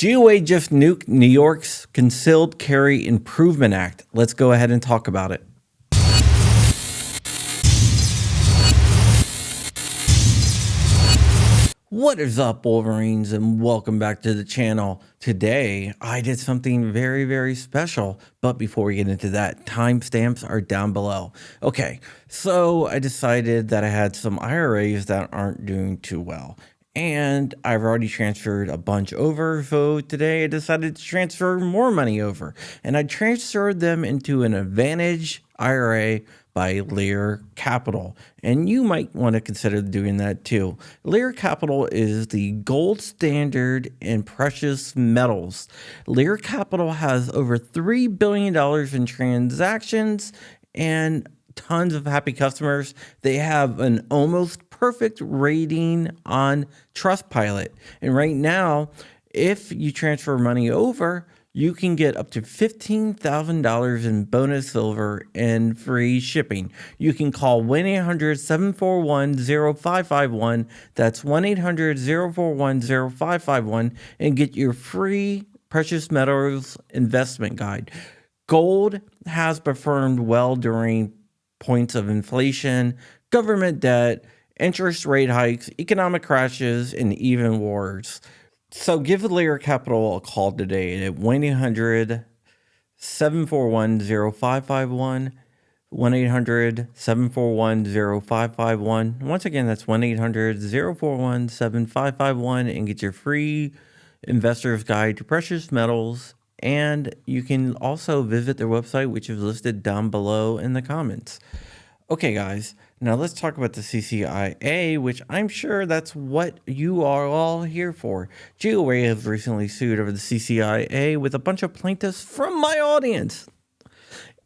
GOA just nuked New York's Concealed Carry Improvement Act. Let's go ahead and talk about it. What is up, Wolverines, and welcome back to the channel. Today, I did something very, very special, but before we get into that, timestamps are down below. Okay, so I decided that I had some IRAs that aren't doing too well, and I've already transferred a bunch over, so today I decided to transfer more money over, and I transferred them into an Advantage IRA by Lear Capital, and you might want to consider doing that too. Lear Capital is the gold standard in precious metals. Lear Capital has over $3 billion in transactions and tons of happy customers. They have an almost perfect rating on Trustpilot, and right now, if you transfer money over, you can get up to $15,000 in bonus silver and free shipping. You can call 1-800-741-0551. That's 1-800-041-0551 and get your free precious metals investment guide. Gold has performed well during points of inflation, government debt, interest rate hikes, economic crashes, and even wars. So give Lear Capital a call today at 1-800-741-0551, 1-800-741-0551. Once again, that's 1-800-041-7551 and get your free investor's guide to precious metals. And you can also visit their website, which is listed down below in the comments. Okay, guys, now let's talk about the CCIA, which I'm sure that's what you are all here for. GOA has recently sued over the CCIA with a bunch of plaintiffs from my audience.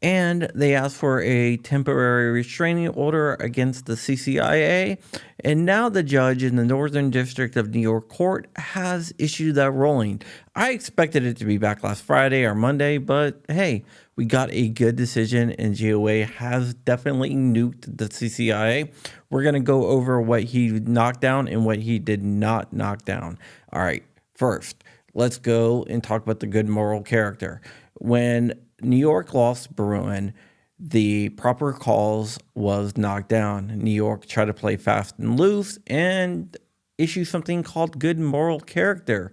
And they asked for a temporary restraining order against the CCIA. And now the judge in the Northern District of New York Court has issued that ruling. I expected it to be back last Friday or Monday, but hey, we got a good decision and GOA has definitely nuked the CCIA. We're going to go over what he knocked down and what he did not knock down. All right, first, let's go and talk about the good moral character. When New York lost Bruin, the proper cause was knocked down. New York tried to play fast and loose and issue something called good moral character.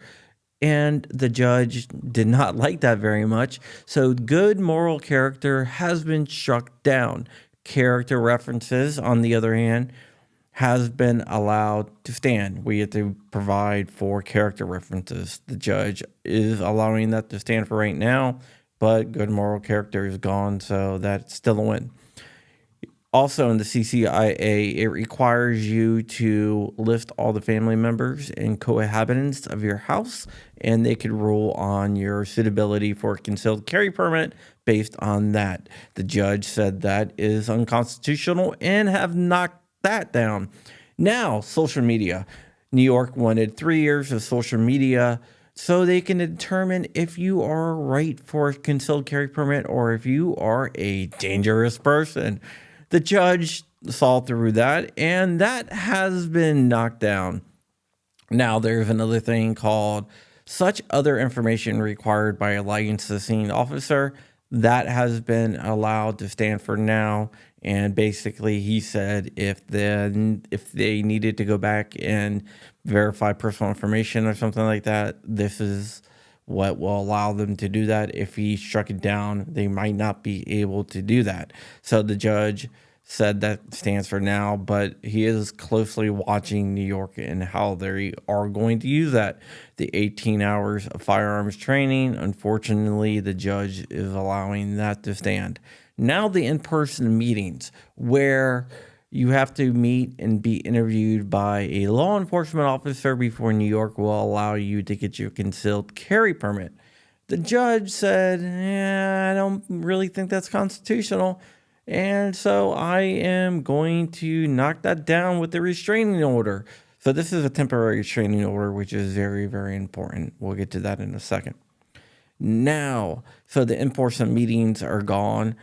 And the judge did not like that very much. So good moral character has been struck down. Character references, on the other hand, has been allowed to stand. We have to provide for character references. The judge is allowing that to stand for right now, but good moral character is gone, so that's still a win. Also in the CCIA, it requires you to list all the family members and cohabitants of your house, and they could rule on your suitability for a concealed carry permit based on that. The judge said that is unconstitutional and have knocked that down. Now, social media. New York wanted 3 years of social media so they can determine if you are right for a concealed carry permit or if you are a dangerous person. The judge saw through that, and that has been knocked down. Now, there's another thing called such other information required by a licensing officer. That has been allowed to stand for now. And basically, he said if they needed to go back and verify personal information or something like that, this is what will allow them to do that. If he struck it down, they might not be able to do that. So the judge said that stands for now, but he is closely watching New York and how they are going to use that. The 18 hours of firearms training, unfortunately, the judge is allowing that to stand. Now the in-person meetings where you have to meet and be interviewed by a law enforcement officer before New York will allow you to get your concealed carry permit. The judge said, I don't really think that's constitutional. And so I am going to knock that down with the restraining order. So this is a temporary restraining order, which is very, very important. We'll get to that in a second. Now, so the in-person meetings are gone.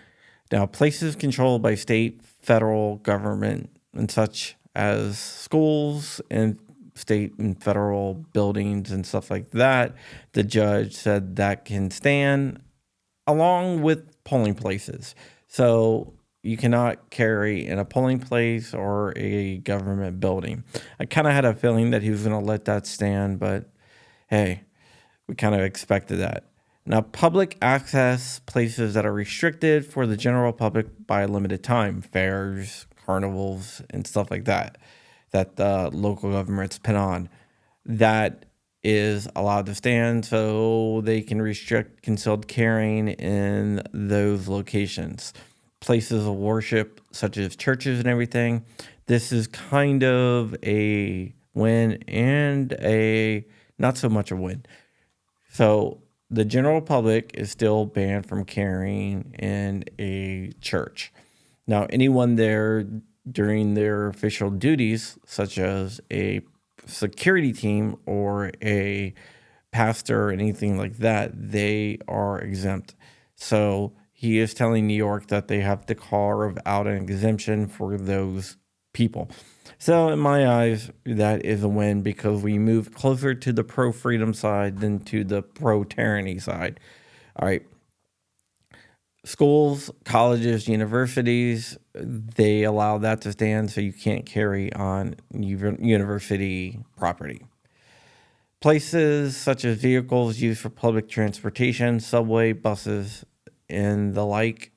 Now, places controlled by state, federal government, and such as schools and state and federal buildings and stuff like that, the judge said that can stand along with polling places. So you cannot carry in a polling place or a government building. I kind of had a feeling that he was going to let that stand, but hey, we kind of expected that. Now, public access places that are restricted for the general public by a limited time, fairs, carnivals, and stuff like that, that the local governments put on, that is allowed to stand, so they can restrict concealed carrying in those locations. Places of worship, such as churches and everything, this is kind of a win and a not so much a win. So the general public is still banned from carrying in a church. Now, anyone there during their official duties, such as a security team or a pastor or anything like that, they are exempt. So he is telling New York that they have to carve out an exemption for those people. So in my eyes, that is a win because we move closer to the pro-freedom side than to the pro-tyranny side. All right. Schools, colleges, universities, they allow that to stand, so you can't carry on university property. Places such as vehicles used for public transportation, subway, buses, and the like,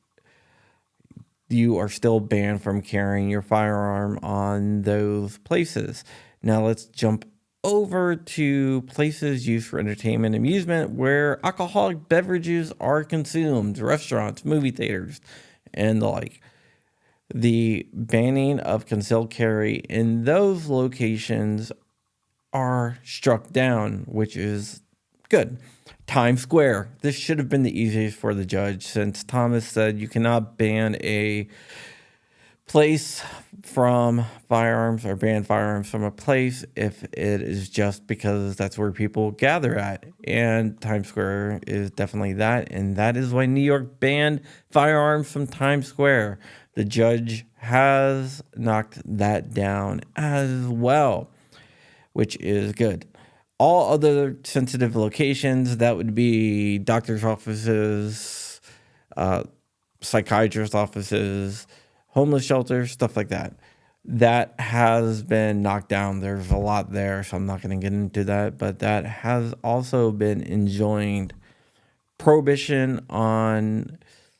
you are still banned from carrying your firearm on those places. Now let's jump over to places used for entertainment and amusement where alcoholic beverages are consumed, restaurants, movie theaters, and the like. The banning of concealed carry in those locations are struck down, which is good. Times Square. This should have been the easiest for the judge, since Thomas said you cannot ban a place from firearms or ban firearms from a place if it is just because that's where people gather at. And Times Square is definitely that. And that is why New York banned firearms from Times Square. The judge has knocked that down as well, which is good. All other sensitive locations, that would be doctor's offices, psychiatrist offices, homeless shelters, stuff like that. That has been knocked down. There's a lot there, so I'm not going to get into that. But that has also been enjoined. Prohibition on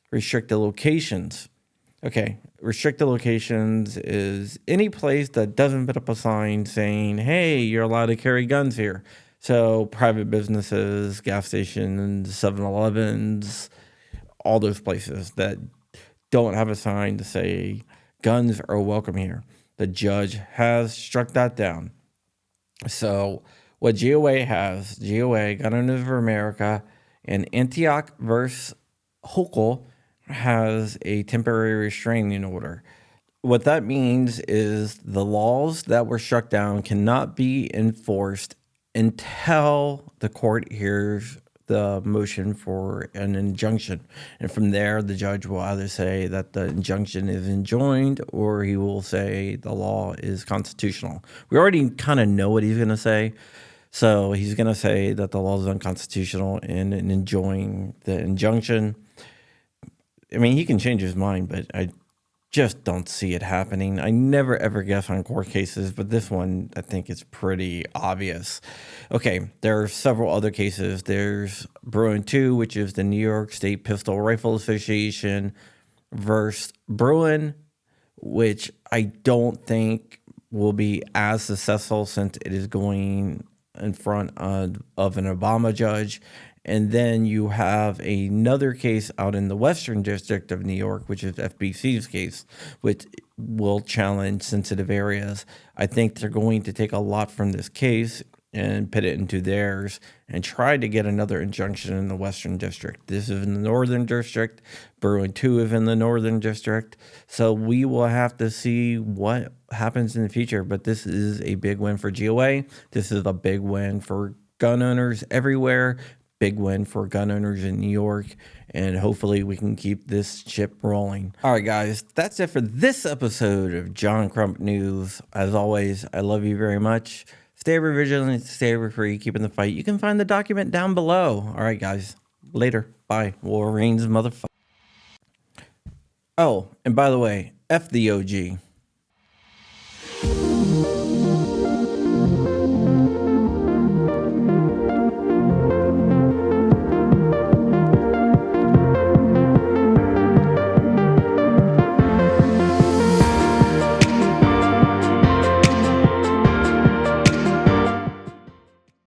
restricted locations. Okay, restricted locations is any place that doesn't put up a sign saying, hey, you're allowed to carry guns here. So private businesses, gas stations, 7-Elevens, all those places that don't have a sign to say guns are welcome here. The judge has struck that down. So what GOA has, GOA, Gun Owners of America, and Antioch versus Hochul has a temporary restraining order. What that means is the laws that were struck down cannot be enforced until the court hears the motion for an injunction. And from there, the judge will either say that the injunction is enjoined or he will say the law is constitutional. We already kind of know what he's going to say. So he's going to say that the law is unconstitutional and enjoin the injunction. I mean, he can change his mind, but I just don't see it happening. I never ever guess on court cases, but this one I think is pretty obvious. Okay, there are several other cases. There's Bruin 2, which is the New York State Pistol Rifle Association versus Bruin, which I don't think will be as successful since it is going in front of an Obama judge. And then you have another case out in the Western District of New York, which is FBC's case, which will challenge sensitive areas. I think they're going to take a lot from this case and put it into theirs and try to get another injunction in the Western District. This is in the Northern District. Bruin 2 is in the Northern District. So we will have to see what happens in the future. But this is a big win for GOA. This is a big win for gun owners everywhere. Big win for gun owners in New York, and hopefully we can keep this ship rolling. All right, guys, that's it for this episode of John Crump News. As always, I love you very much. Stay ever vigilant, stay ever free, keeping the fight. You can find the document down below. All right, guys. Later. Bye. War reigns, motherfucker. Oh, and by the way, F the OG.